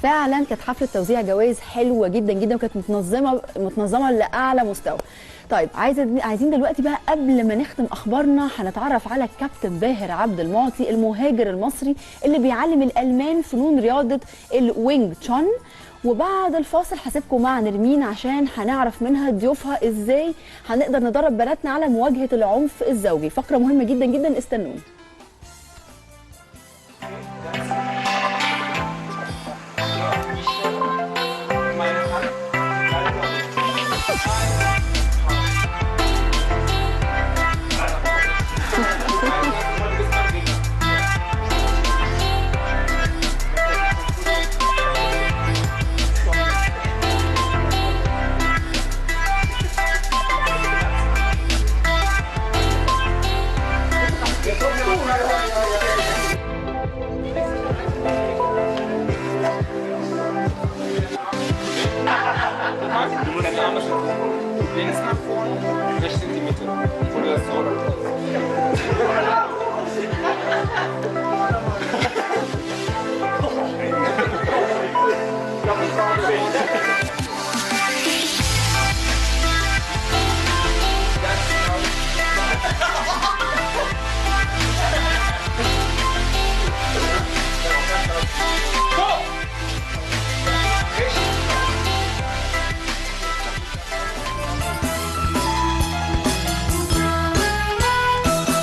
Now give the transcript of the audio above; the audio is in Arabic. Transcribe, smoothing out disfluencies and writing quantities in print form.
فعلا كانت حفله توزيع جوائز حلوه جدا جدا، وكانت متنظمه لاعلى مستوى. طيب عايزين دلوقتي بقى قبل ما نختم اخبارنا هنتعرف على الكابتن باهر عبد المعطي المهاجر المصري اللي بيعلم الالمان فنون رياضه الوينج تشون. وبعد الفاصل هسيبكم مع نرمين عشان هنعرف منها ضيوفها ازاي هنقدر ندرب بناتنا على مواجهه العنف الزوجي. فقره مهمه جدا جدا، استنوني. Links nach vorne, rechts in die Mitte. Oder so.